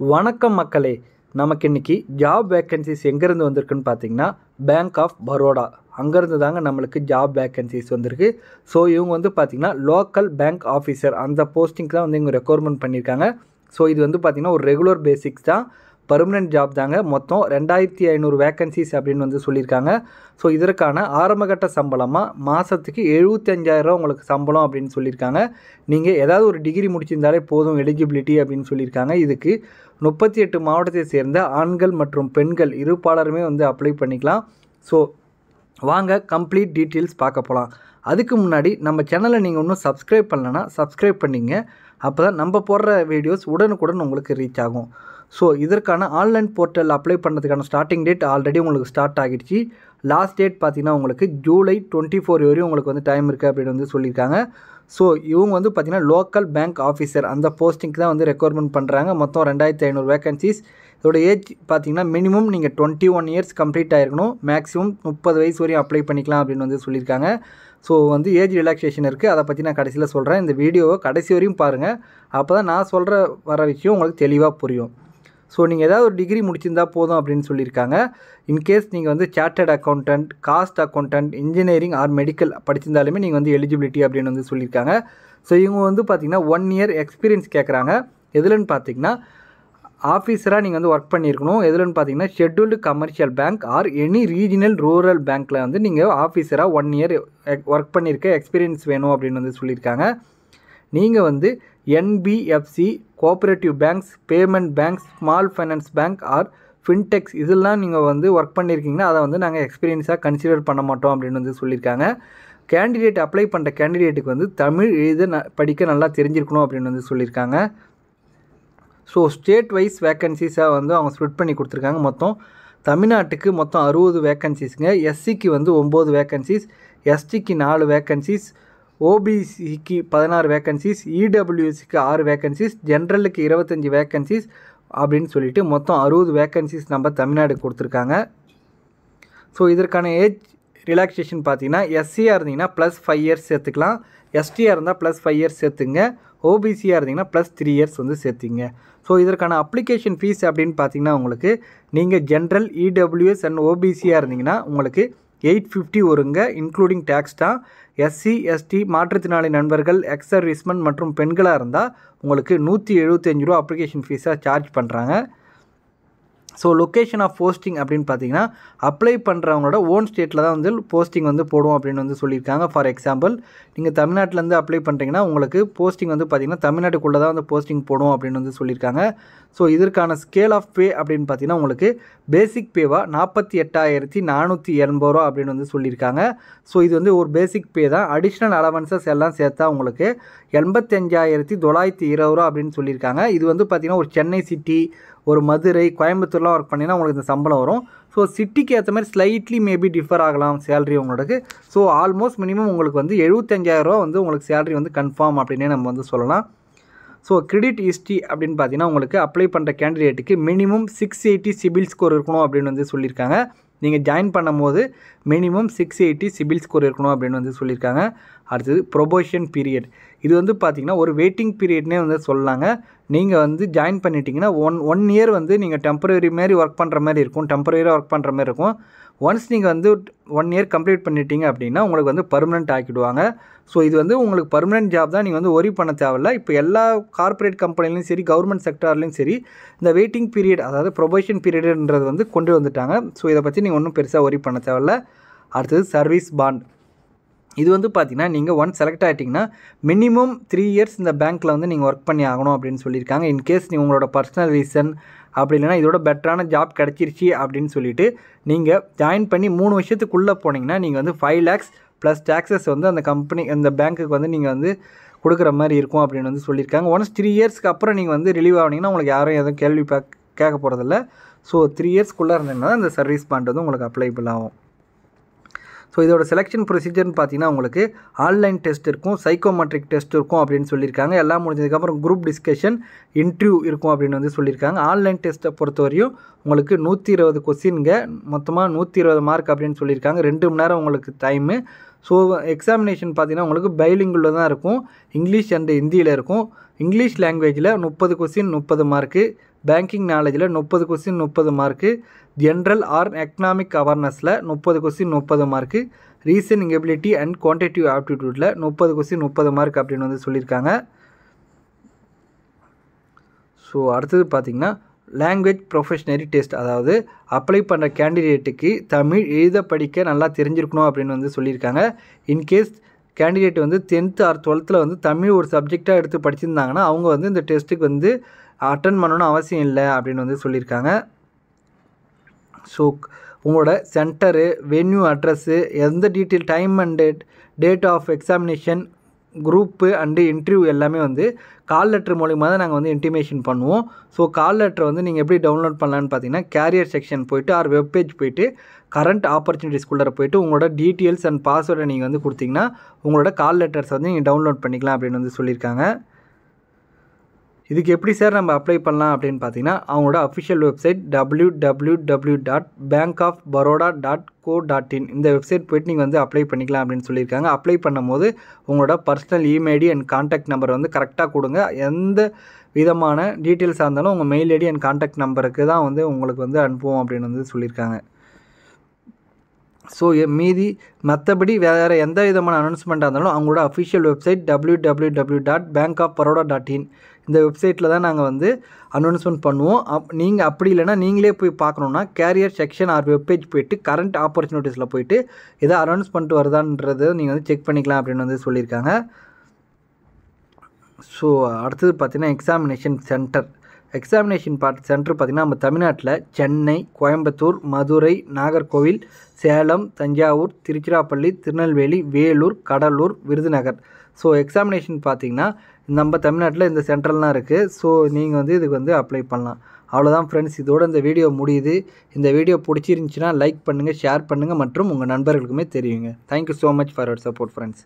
வணக்கம் மக்களே. நமக்கு இன்றைக்கி ஜாப் வேக்கன்சிஸ் எங்கேருந்து வந்திருக்குன்னு பார்த்தீங்கன்னா பேங்க் ஆஃப் பரோடா அங்கேருந்து தாங்க நம்மளுக்கு ஜாப் வேக்கன்சிஸ் வந்திருக்கு. ஸோ இவங்க வந்து பார்த்திங்கன்னா லோக்கல் பேங்க் ஆஃபீஸர் அந்த போஸ்டிங்க்கு தான் வந்து இவங்க ரெக்யர்மெண்ட் பண்ணியிருக்காங்க. ஸோ இது வந்து பார்த்திங்கன்னா ஒரு ரெகுலர் பேசிக்ஸ் தான், பர்மனெண்ட் ஜாப் தாங்க. மொத்தம் 2500 வேக்கன்சிஸ் அப்படின்னு வந்து சொல்லியிருக்காங்க. ஸோ இதற்கான ஆரம்பகட்ட சம்பளமாக மாதத்துக்கு 75,000 உங்களுக்கு சம்பளம் அப்படின்னு சொல்லியிருக்காங்க. நீங்கள் ஏதாவது ஒரு டிகிரி முடிச்சிருந்தாலே போதும் எலிஜிபிலிட்டி அப்படின்னு சொல்லியிருக்காங்க. இதுக்கு 38 மாவட்டத்தை சேர்ந்த ஆண்கள் மற்றும் பெண்கள் இருப்பாளருமே வந்து அப்ளை பண்ணிக்கலாம். ஸோ வாங்க கம்ப்ளீட் டீட்டெயில்ஸ் பார்க்க போகலாம். அதுக்கு முன்னாடி நம்ம சேனலை நீங்கள் இன்னும் சப்ஸ்கிரைப் பண்ணலன்னா சப்ஸ்கிரைப் பண்ணிங்க. அப்போ தான் நம்ம போடுற வீடியோஸ் உடனுக்குடன் உங்களுக்கு ரீச் ஆகும். ஸோ இதற்கான ஆன்லைன் போர்ட்டல் அப்ளை பண்ணுறதுக்கான ஸ்டார்டிங் டேட் ஆல்ரெடி உங்களுக்கு ஸ்டார்ட் ஆகிடுச்சு. லாஸ்ட் டேட் பார்த்திங்கன்னா உங்களுக்கு ஜூலை 24 வரையும் உங்களுக்கு வந்து டைம் இருக்குது அப்படின்னு வந்து சொல்லியிருக்காங்க. ஸோ இவங்க வந்து பார்த்திங்கன்னா லோக்கல் பேங்க் ஆஃபீஸர் அந்த போஸ்டிங்க்கு தான் வந்து ரெக்யர்மெண்ட் பண்ணுறாங்க. மொத்தம் 2500 வேக்கன்சிஸ். இதோட ஏஜ் பார்த்திங்கன்னா மினிமம் நீங்கள் 21 இயர்ஸ் கம்ப்ளீட் ஆகிருக்கணும். மேக்ஸிமம் 30 வயசு வரையும் அப்ளை பண்ணிக்கலாம் அப்படின்னு வந்து சொல்லியிருக்காங்க. ஸோ வந்து ஏஜ் ரிலாக்ஸேஷன் இருக்குது. அதை பற்றி நான் கடைசியில் சொல்கிறேன். இந்த வீடியோவை கடைசி வரையும் பாருங்கள். அப்போ தான் நான் சொல்கிற வர விஷயம் உங்களுக்கு தெளிவாக புரியும். ஸோ நீங்கள் ஏதாவது ஒரு டிகிரி முடிச்சிருந்தால் போதும் அப்படின்னு சொல்லியிருக்காங்க. இன்கேஸ் நீங்கள் வந்து chartered accountant, cost accountant, engineering or medical படிச்சிருந்தாலுமே நீங்கள் வந்து எலிஜிபிலிட்டி அப்படின்னு வந்து சொல்லியிருக்காங்க. ஸோ இவங்க வந்து பார்த்திங்கன்னா 1 இயர் எக்ஸ்பீரியன்ஸ் கேட்குறாங்க. எதுலன்னு பார்த்தீங்கன்னா ஆஃபீஸராக நீங்கள் வந்து ஒர்க் பண்ணியிருக்கணும். எதுலன்னு பார்த்தீங்கன்னா scheduled commercial bank or any regional rural பேங்க்கில் வந்து நீங்கள் ஆஃபீஸராக 1 இயர் ஒர்க் பண்ணியிருக்க எக்ஸ்பீரியன்ஸ் வேணும் அப்படின்னு வந்து சொல்லியிருக்காங்க. நீங்கள் வந்து NBFC, cooperative banks, payment banks, small finance bank or fintechs இதெல்லாம் நீங்கள் வந்து ஒர்க் பண்ணியிருக்கீங்கன்னா அதை வந்து நாங்கள் எக்ஸ்பீரியன்ஸாக கன்சிடர் பண்ண மாட்டோம் அப்படின்னு வந்து சொல்லியிருக்காங்க. கேண்டிடேட் அப்ளை பண்ணுற கேண்டிடேட்டுக்கு வந்து தமிழ் எழுத படிக்க நல்லா தெரிஞ்சிருக்கணும் அப்படின்னு வந்து சொல்லியிருக்காங்க. ஸோ ஸ்டேட் வைஸ் வேக்கன்சிஸாக வந்து அவங்க ஸ்ப்ளிட் பண்ணி கொடுத்துருக்காங்க. மொத்தம் தமிழ்நாட்டுக்கு மொத்தம் 60 வேக்கன்சிஸுங்க. எஸ்சிக்கு வந்து 9 வேக்கன்சிஸ், எஸ்டிக்கு 4 வேக்கன்சிஸ், ஓபிசிக்கு 16 வேக்கன்சிஸ், இடபிள்யூஎஸ்க்கு 6 வேக்கன்சிஸ், ஜென்ரலுக்கு 25 வேக்கன்சிஸ் அப்படின்னு சொல்லிட்டு மொத்தம் 60 வேக்கன்சிஸ் நம்ம தமிழ்நாடு கொடுத்துருக்காங்க. ஸோ இதற்கான ஏஜ் ரிலாக்ஸேஷன் பார்த்தீங்கன்னா எஸ்சியாக இருந்தீங்கன்னா +5 இயர்ஸ் சேர்த்துக்கலாம், எஸ்டியாக இருந்தால் +5 இயர்ஸ் சேர்த்துங்க, ஓபிசியாக இருந்தீங்கன்னா +3 இயர்ஸ் வந்து சேர்த்துங்க. ஸோ இதற்கான அப்ளிகேஷன் ஃபீஸ் அப்படின்னு பார்த்தீங்கன்னா உங்களுக்கு நீங்கள் ஜென்ரல், இடபிள்யூஎஸ் அண்ட் ஓபிசியாக இருந்தீங்கன்னா உங்களுக்கு 850 வருங்க, இன்க்ளூடிங் டேக்ஸ் தான். எஸ்சி, எஸ்டி, மாற்றுத்திறனாளி நண்பர்கள், எக்ஸ் சர்வீஸ்மேன் மற்றும் பெண்களாக இருந்தால் உங்களுக்கு 175 ரூபா அப்ளிகேஷன் ஃபீஸாக சார்ஜ் பண்ணுறாங்க. ஸோ லொக்கேஷன் ஆஃப் போஸ்டிங் அப்படின்னு பார்த்தீங்கன்னா அப்ளை பண்ணுறவங்களோட ஓன் ஸ்டேட்டில் தான் வந்து போஸ்டிங் வந்து போடுவோம் அப்படின்னு வந்து சொல்லியிருக்காங்க. ஃபார் எக்ஸாம்பிள் நீங்கள் தமிழ்நாட்டிலேருந்து அப்ளை பண்ணுறீங்கன்னா உங்களுக்கு போஸ்டிங் வந்து பார்த்திங்கன்னா தமிழ்நாட்டுக்குள்ளே தான் வந்து போஸ்டிங் போடுவோம் அப்படின்னு வந்து சொல்லியிருக்காங்க. ஸோ இதற்கான ஸ்கேல் ஆஃப் பே அப்படின்னு பார்த்தீங்கன்னா உங்களுக்கு பேசிக் பேவாக 48,480 ரூபா அப்படின்னு வந்து சொல்லியிருக்காங்க. ஸோ இது வந்து ஒரு பேசிக் பே தான். அடிஷ்னல் அலவன்சஸ் எல்லாம் சேர்த்தா உங்களுக்கு 85,920 ரூபா அப்படின்னு சொல்லியிருக்காங்க. இது வந்து பார்த்திங்கன்னா ஒரு சென்னை சிட்டி, ஒரு மதுரை, கோயம்புத்தூர்லாம் ஒர்க் பண்ணிங்கன்னா உங்களுக்கு இந்த சம்பளம் வரும். ஸோ சிட்டிக்கு ஏற்ற மாதிரி ஸ்லைட்லி மேபி டிஃபர் ஆகலாம் சேலரி உங்களுக்கு. ஸோ ஆல்மோஸ்ட் மினிமம் உங்களுக்கு வந்து 75,000 ரூபா வந்து உங்களுக்கு சேலரி வந்து கன்ஃபார்ம் அப்படின்னே நம்ம வந்து சொல்லலாம். ஸோ கிரெடிட் ஹிஸ்ட்ரி அப்படின்னு பார்த்தீங்கன்னா உங்களுக்கு அப்ளை பண்ணுற கேண்டிடேட்டுக்கு மினிமம் 680 சிபில் ஸ்கோர் இருக்கணும் அப்படின்னு வந்து சொல்லியிருக்காங்க. நீங்கள் ஜாயின் பண்ணும்போது மினிமம் 680 சிபில் ஸ்கோர் இருக்கணும் அப்படின்னு வந்து சொல்லியிருக்காங்க. அடுத்தது ப்ரொபோஷன் பீரியட். இது வந்து பார்த்திங்கன்னா ஒரு வெயிட்டிங் பீரியட்னே வந்து சொல்லலாங்க. நீங்கள் வந்து ஜாயின் பண்ணிட்டீங்கன்னா ஒன் இயர் வந்து நீங்கள் டெம்பரரி மாதிரி ஒர்க் பண்ணுற மாதிரி இருக்கும், டெம்பரரியாக ஒர்க் பண்ணுற மாதிரி இருக்கும். ஒன்ஸ் நீங்கள் வந்து 1 இயர் கம்ப்ளீட் பண்ணிட்டீங்க அப்படின்னா உங்களுக்கு வந்து பர்மனெண்ட் ஆக்கிடுவாங்க. ஸோ இது வந்து உங்களுக்கு பர்மனெண்ட் ஜாப் தான், நீங்கள் வந்து ஒரி பண்ண தேவையில்ல. இப்போ எல்லா கார்ப்பரேட் கம்பெனிலையும் சரி, கவர்மெண்ட் செக்டார்லையும் சரி, இந்த வெயிட்டிங் பீரியட் அதாவது ப்ரொபேஷன் பீரியடுன்றது வந்து கொண்டு வந்துட்டாங்க. ஸோ இதை பற்றி நீங்கள் ஒன்றும் பெருசாக ஒரி பண்ண தேவையில்ல. அடுத்தது சர்வீஸ் பாண்ட். இது வந்து பார்த்திங்கன்னா நீங்கள் ஒன்ஸ் செலக்ட் ஆகிட்டிங்கன்னா மினிமம் 3 இயர்ஸ் இந்த பேங்க்கில் வந்து நீங்கள் ஒர்க் பண்ணி ஆகணும் அப்படின்னு சொல்லியிருக்காங்க. இன்கேஸ் நீங்கள் உங்களோட பர்சனல் ரீசன் அப்படி இல்லைனா இதோட பெட்டரான ஜாப் கிடச்சிருச்சு அப்படின்னு சொல்லிவிட்டு நீங்கள் ஜாயின் பண்ணி 3 வருஷத்துக்குள்ளே போனீங்கன்னா நீங்கள் வந்து 5 lakhs ப்ளஸ் டேக்ஸஸ் வந்து அந்த கம்பெனி அந்த பேங்க்குக்கு வந்து நீங்கள் வந்து கொடுக்குற மாதிரி இருக்கும் அப்படின்னு வந்து சொல்லியிருக்காங்க. ஒன்ஸ் 3 இயர்ஸ்க்கு அப்புறம் நீங்கள் வந்து ரிலீவ் ஆகினீங்கன்னா உங்களுக்கு யாரும் எதுவும் கேள்வி கேட்க போகிறதில்ல. ஸோ 3 இயர்ஸ்க்குள்ளே இருந்தீங்கன்னா இந்த சர்வீஸ் பாண்ட் வந்து உங்களுக்கு அப்ளைபிள் ஆகும். ஸோ இதோட செலெக்ஷன் ப்ரொசீஜர்னு பார்த்தீங்கன்னா உங்களுக்கு ஆன்லைன் டெஸ்ட் இருக்கும், சைக்கோமெட்ரிக் டெஸ்ட் இருக்கும் அப்படின்னு சொல்லியிருக்காங்க. எல்லாம் முடிஞ்சதுக்கப்புறம் குரூப் டிஸ்கஷன், இன்டர்வியூ இருக்கும் அப்படின்னு வந்து சொல்லியிருக்காங்க. ஆன்லைன் டெஸ்ட்டை பொறுத்தவரையும் உங்களுக்கு 120 கொஸ்டின்ங்க, மொத்தமாக 120 மார்க் அப்படின்னு சொல்லியிருக்காங்க. 2 மணி நேரம் உங்களுக்கு டைமு. ஸோ எக்ஸாமினேஷன் பார்த்தீங்கன்னா உங்களுக்கு பைலிங்குள்ள தான் இருக்கும், இங்கிலீஷ் அண்ட் ஹிந்தியில் இருக்கும். இங்கிலீஷ் லாங்குவேஜில் 30 கொஸ்டின் 30 மார்க்கு, பேங்கிங் நாலேஜில் 30 question 30 mark, general or economic அவேர்னஸில் 30 question 30 mark, reasoning ability and quantitative ஆப்டிடியூட்டில் 30 கொஸ்டின் 30 மார்க் அப்படின்னு வந்து சொல்லியிருக்காங்க. ஸோ அடுத்தது பார்த்திங்கன்னா லாங்குவேஜ் ப்ரொஃபஷனரி டெஸ்ட், அதாவது அப்ளை பண்ணுற கேண்டிடேட்டுக்கு தமிழ் எழுத படிக்க நல்லா தெரிஞ்சிருக்கணும் அப்படின்னு வந்து சொல்லியிருக்காங்க. இன்கேஸ் கேண்டிடேட் வந்து 10th ஆர் 12th வந்து தமிழ் ஒரு சப்ஜெக்டாக எடுத்து படிச்சிருந்தாங்கன்னா அவங்க வந்து இந்த டெஸ்ட்டுக்கு வந்து அட்டன் பண்ணணும்னு அவசியம் இல்லை அப்படின்னு வந்து சொல்லியிருக்காங்க. ஸோ உங்களோட சென்டரு, வென்யூ அட்ரஸ்ஸு, எந்த detail, time and date of examination, group and interview எல்லாமே வந்து கால் லெட்டர் மூலிமா தான் நாங்கள் வந்து இன்டிமேஷன் பண்ணுவோம். ஸோ கால் லெட்டர் வந்து நீங்கள் எப்படி டவுன்லோட் பண்ணலான்னு பார்த்தீங்கன்னா கேரியர் செக்ஷன் போய்ட்டு ஆர் வெப்பேஜ் போய்ட்டு கரண்ட் ஆப்பர்ச்சுனிட்டிஸ்குள்ளே போய்ட்டு உங்களோட டீட்டெயில்ஸ் அண்ட் பாஸ்வேர்டை நீங்கள் வந்து கொடுத்தீங்கன்னா உங்களோட கால் லெட்டர்ஸ் வந்து நீங்கள் டவுன்லோட் பண்ணிக்கலாம் அப்படின்னு வந்து சொல்லியிருக்காங்க. இதுக்கு எப்படி சார் நம்ம அப்ளை பண்ணலாம் அப்படின்னு பார்த்தீங்கன்னா அவங்களோட அஃபிஷியல் வெப்சைட் www.bankofbaroda.co.in இந்த வெப்சைட் போய்ட்டு நீங்கள் வந்து அப்ளை பண்ணிக்கலாம் அப்படின்னு சொல்லியிருக்காங்க. அப்ளை பண்ணும்போது உங்களோட personal email ID and contact number வந்து கரெக்டாக கொடுங்க. எந்த விதமான டீட்டெயில்ஸாக இருந்தாலும் உங்கள் மெயில் ஐடி அண்ட் கான்டாக்ட் நம்பருக்கு தான் வந்து உங்களுக்கு வந்து அனுப்புவோம் அப்படின்னு வந்து சொல்லியிருக்காங்க. ஸோ மீதி மற்றபடி வேறு எந்த விதமான அனௌன்ஸ்மெண்ட்டாக இருந்தாலும் அவங்களோட அஃபிஷியல் வெப்சைட் www.bankofbaroda.in இந்த வெப்சைட்டில் தான் நாங்கள் வந்து அனௌன்ஸ்மெண்ட் பண்ணுவோம். நீங்கள் அப்படி இல்லைனா நீங்களே போய் பார்க்கணுன்னா கேரியர் செக்ஷன் ஆர் வெப்பேஜ் போய்ட்டு கரண்ட் ஆப்பர்ச்சுனிட்டிஸில் போய்ட்டு எதாவது அனௌன்ஸ்மெண்ட் வருதான்றதை நீங்கள் வந்து செக் பண்ணிக்கலாம் அப்படின்னு வந்து சொல்லியிருக்காங்க. ஸோ அடுத்தது பார்த்திங்கன்னா எக்ஸாமினேஷன் சென்டர் சென்டர் பார்த்திங்கன்னா நம்ம தமிழ்நாட்டில் சென்னை, கோயம்புத்தூர், மதுரை, நாகர்கோவில், சேலம், தஞ்சாவூர், திருச்சிராப்பள்ளி, திருநெல்வேலி, வேலூர், கடலூர், விருதுநகர். ஸோ எக்ஸாமினேஷன் பார்த்திங்கன்னா நம்ம தமிழ்நாட்டில் இந்த சென்டர்லாம் இருக்குது. ஸோ நீங்கள் வந்து இதுக்கு வந்து அப்ளை பண்ணலாம். அவ்வளோதான் ஃப்ரெண்ட்ஸ், இதோட இந்த வீடியோ முடியுது. இந்த வீடியோ பிடிச்சிருந்துச்சின்னா லைக் பண்ணுங்கள், ஷேர் பண்ணுங்கள் மற்றும் உங்கள் நண்பர்களுக்குமே தெரியுங்க. Thank you so much for your support friends.